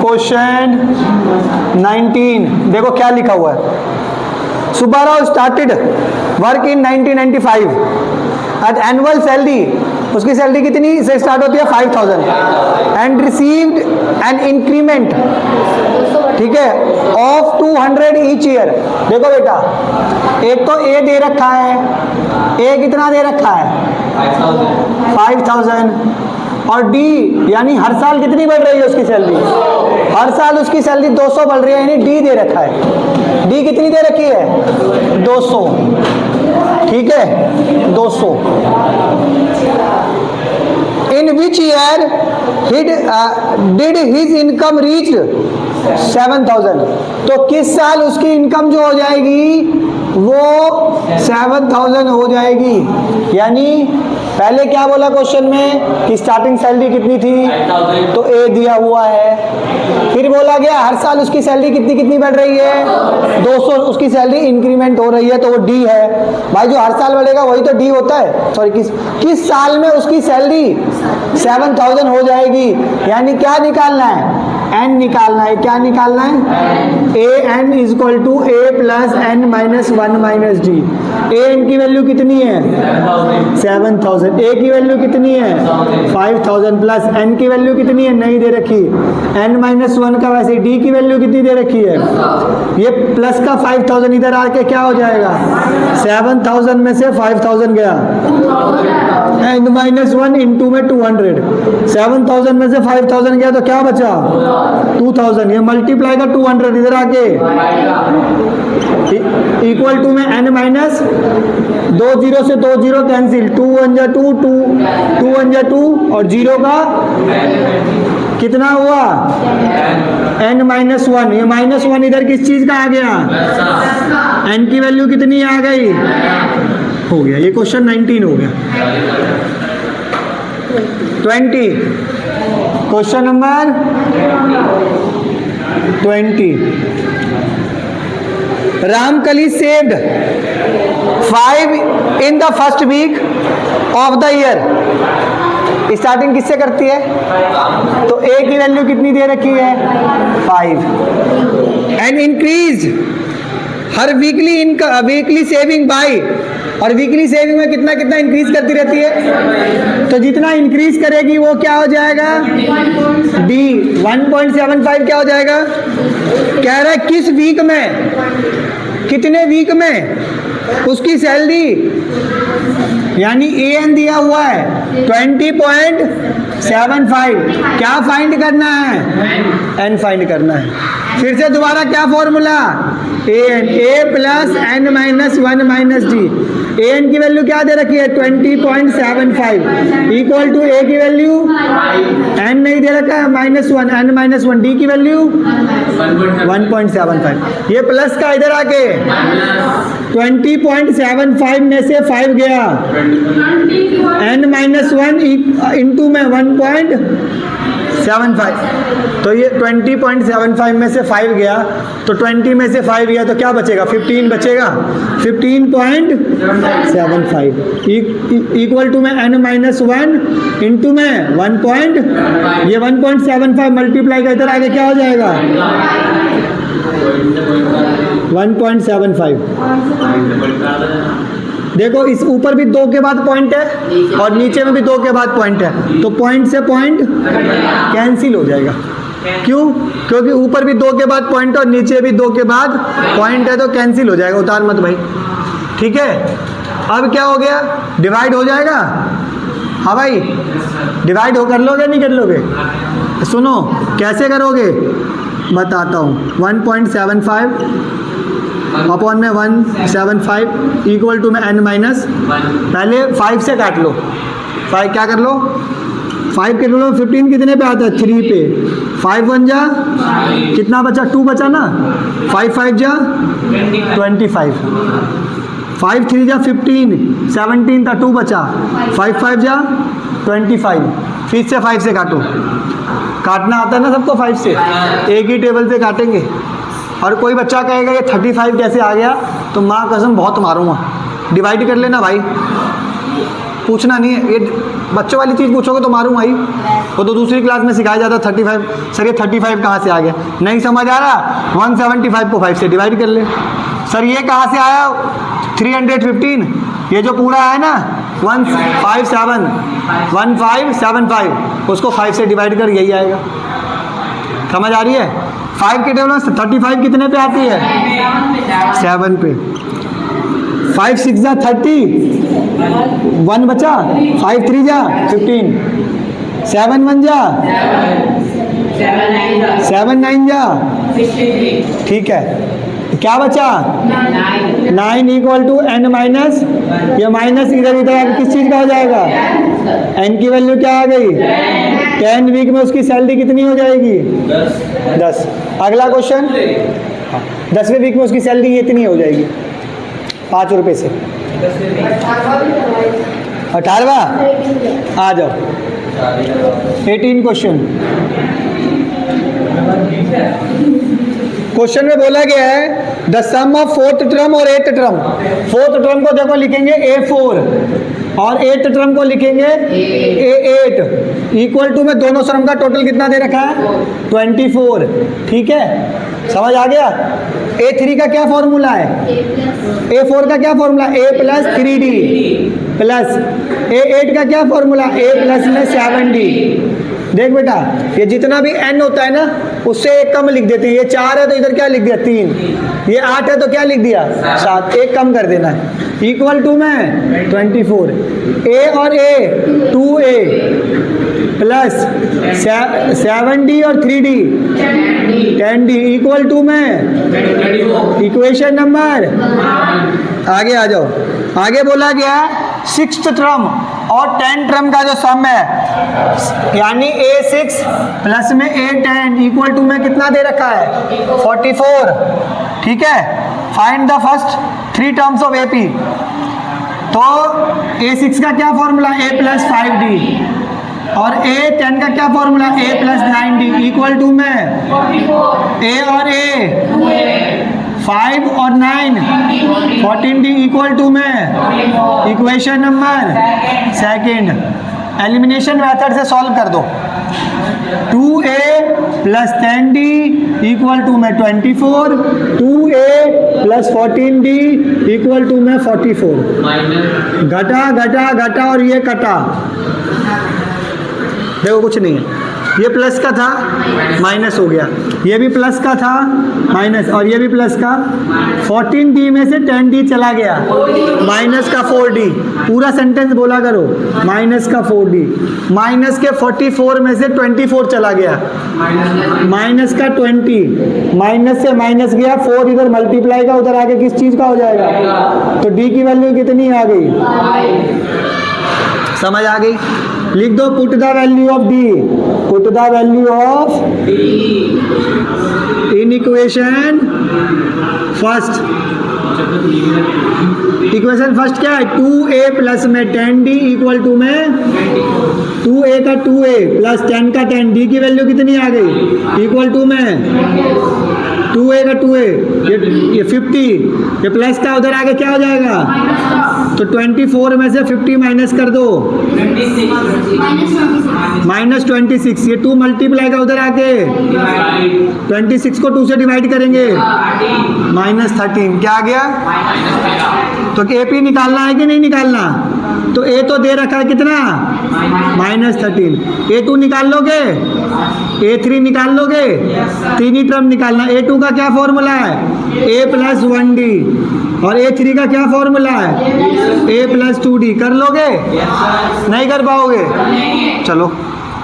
Question 19 देखो क्या लिखा हुआ है। Subbarao started work in 1995 at annual salary, उसकी सैलरी कितनी से स्टार्ट होती है 5000 एंड रिसीव्ड एन इंक्रीमेंट, ठीक है, ऑफ 200 ईच ईयर। देखो बेटा, एक तो ए दे रखा है, ए कितना दे रखा है 5000 और डी यानी हर साल कितनी बढ़ रही है उसकी सैलरी, हर साल उसकी सैलरी 200 बढ़ रही है, यानी डी दे रखा है। डी कितनी दे रखी है 200, ठीक है 200। In which year did his income reach 7000, तो किस साल उसकी इनकम जो हो जाएगी वो 7000 हो जाएगी। यानी पहले क्या बोला क्वेश्चन में कि स्टार्टिंग सैलरी कितनी थी, तो ए दिया हुआ है। फिर बोला गया हर साल उसकी सैलरी कितनी कितनी बढ़ रही है 200, उसकी सैलरी इंक्रीमेंट हो रही है, तो वो डी है। भाई जो हर साल बढ़ेगा वही तो डी होता है। सॉरी, किस साल में उसकी सैलरी 7000 हो जाएगी। यानी क्या निकालना है, एन निकालना है। क्या निकालना है, A N is equal to A plus N minus 1 minus D. A N की वैल्यू कितनी है 7000, ए की वैल्यू कितनी है 5000 प्लस एन की वैल्यू कितनी है नहीं दे रखी, एन माइनस 1 का वैसे डी की वैल्यू कितनी दे रखी है, ये प्लस का 5000 इधर आके क्या हो जाएगा 7000 में से 5000 गया, एन माइनस 1 इंटू में 200, 7000 में से 5000 गया तो क्या बचा 2000, ये मल्टीप्लाई का 200 इधर आके इक्वल टू में एन माइनस 2 जीरो से 2 जीरो कैंसिल, 2 1 जा 2, 2 1 जा 2 और जीरो का कितना हुआ एन माइनस 1। ये माइनस 1 इधर किस चीज का आ गया, एन की वैल्यू कितनी आ गई, हो गया। ये क्वेश्चन 19 हो गया। 20 question number 20 Ramkali saved 5 in the first week of the year. Starting किससे करती है, तो ए की वैल्यू कितनी दे रखी है 5 एंड इंक्रीज हर वीकली सेविंग बाय, और वीकली सेविंग में कितना कितना इंक्रीज करती रहती है, तो जितना इंक्रीज करेगी वो क्या हो जाएगा डी 1.75 क्या हो जाएगा। कह रहा है किस वीक में, कितने वीक में उसकी सैलरी, यानी ए एन दिया हुआ है 20.75, क्या फाइंड करना है एन फाइंड करना है। फिर से दोबारा क्या formula, A N, A plus N minus 1 minus D. A N की वैल्यू क्या दे रखी है 20.75 इक्वल टू ए की वैल्यू एन नहीं दे रखा है -1, एन -1, डी की वैल्यू 1.75। ये प्लस का इधर आके 20.75 में से 5 गया, एन -1 इंटू में 1.75, तो ये 20.75 में से 5 गया, तो 20 में से 5 गया तो क्या बचेगा 15 बचेगा, 15.75 इक्वल टू में एन -1 इंटू में 1. ये 1.75 मल्टीप्लाई का इधर आगे क्या हो जाएगा 1.75। देखो इस ऊपर भी 2 के बाद पॉइंट है और नीचे में भी 2 के बाद पॉइंट है, तो पॉइंट से पॉइंट कैंसिल हो जाएगा। क्यों, क्योंकि ऊपर भी 2 के बाद पॉइंट और नीचे भी 2 के बाद पॉइंट है, तो कैंसिल हो जाएगा, उतार मत भाई। ठीक है, अब क्या हो गया डिवाइड हो जाएगा। हाँ भाई, डिवाइड हो कर लोगे नहीं कर लोगे, सुनो कैसे करोगे बताता हूँ। 1.75 अपॉन में 175 इक्वल टू में n माइनस, पहले 5 से काट लो, 5 क्या कर लो 5 के लो 15 कितने पे आता है 3 पे, 5 1 जा कितना बचा 2 बचा ना, 5 5 जा 25, 5 3 जा 15, 17 था 2 बचा, 5 5 जा 25, फिर से 5 से काटो, काटना आता है ना सबको 5 से, एक ही टेबल से काटेंगे। और कोई बच्चा कहेगा ये 35 कैसे आ गया, तो माँ कसम बहुत मारूंगा। डिवाइड कर लेना भाई, पूछना नहीं है, ये बच्चों वाली चीज़ पूछोगे तो मारूंगा ही। वो तो दूसरी क्लास में सिखाया जाता 35। सर ये 35 कहाँ से आ गया? नहीं समझ आ रहा, 175 को 5 से डिवाइड कर ले। सर ये कहाँ से आया 315? ये जो पूरा है ना 1575, उसको 5 से डिवाइड कर, यही आएगा। समझ आ रही है? 5 के टेबल में 35 कितने पे आती है? 7 पे। 5 6 जा 30, 1 बचा, 5 3 जा 15, 7 1 जा 7 9 जा, ठीक है। क्या बचा? 9 इक्वल टू n माइनस, ये माइनस इधर इधर आके किस चीज़ का हो जाएगा? n की वैल्यू क्या आ गई? 10 वीक में उसकी सैलरी कितनी हो जाएगी? 10। अगला क्वेश्चन, 10वें वीक में उसकी सैलरी इतनी हो जाएगी 5 रुपये से। 18वां आ जाओ, 18 क्वेश्चन में बोला गया है the some of 4th term और 8th टर्म। 4th टर्म को देखो लिखेंगे A4 और 8th टर्म को लिखेंगे A8। इक्वल टू में दोनों टर्म का टोटल कितना दे रखा है? 24। ठीक है, समझ आ गया? A3 का क्या फॉर्मूला है? A4 का क्या formula? A plus 3D plus A8 का क्या फॉर्मूला? A प्लस में 7D। देख बेटा, ये जितना भी n होता है ना उससे एक कम लिख देते हैं। ये 4 है तो इधर क्या लिख दिया? 3। ये 8 है तो क्या लिख दिया? 7। एक कम कर देना है। इक्वल टू में 24। A और A 2A प्लस 7D और 3D 10D इक्वल टू में इक्वेशन नंबर, आगे आ जाओ। आगे बोला गया 6th टर्म और 10th टर्म का जो सम है, यानी A6 प्लस में A10 इक्वल टू में कितना दे रखा है? 44। ठीक है, find the first 3 terms of AP। तो A6 का क्या फॉर्मूला? A प्लस 5D और A10 का क्या formula? A plus 9D equal to में A और A 5 और 9 14D इक्वल टू में equation number second. Elimination method से सॉल्व कर दो। 2A plus 10D equal to में 24, 2A plus 14D equal to में 44। घटा घटा घटा और ये कटा, देखो कुछ नहीं है। ये प्लस का था माइनस हो गया, ये भी प्लस का था माइनस, और ये भी प्लस का। 14D में से 10D चला गया, माइनस का 4D। पूरा सेंटेंस बोला करो, माइनस का 4D। माइनस के 44 में से 24 चला गया, माइनस का 20। माइनस से माइनस गया, 4 इधर मल्टीप्लाई का उधर आके किस चीज़ का हो जाएगा? तो D की वैल्यू कितनी आ गई? समझ आ गई? लिख दो put the value of D, put the value of D in equation first. Equation first क्या है? 2A प्लस में 10D इक्वल टू में 2A का 2A प्लस 10 का 10, D की वैल्यू कितनी आ गई? इक्वल टू में 2A का 2A, ये 50, ये प्लस का उधर आगे क्या हो जाएगा? तो 24 में से 50 माइनस कर दो, माइनस 26। ये 2 मल्टीप्लाई का उधर आके 26 को 2 से डिवाइड करेंगे, माइनस 13। क्या आ गया? तो AP निकालना है कि नहीं निकालना? तो A तो दे रखा है कितना? माइनस 13। A2 निकाल लोगे, A3 निकाल लोगे, तीन ही टर्म निकालना। A2 का क्या फॉर्मूला है? A प्लस 1D और A3 का क्या फॉर्मूला है? A plus 2D। कर लोगे? नहीं कर पाओगे? चलो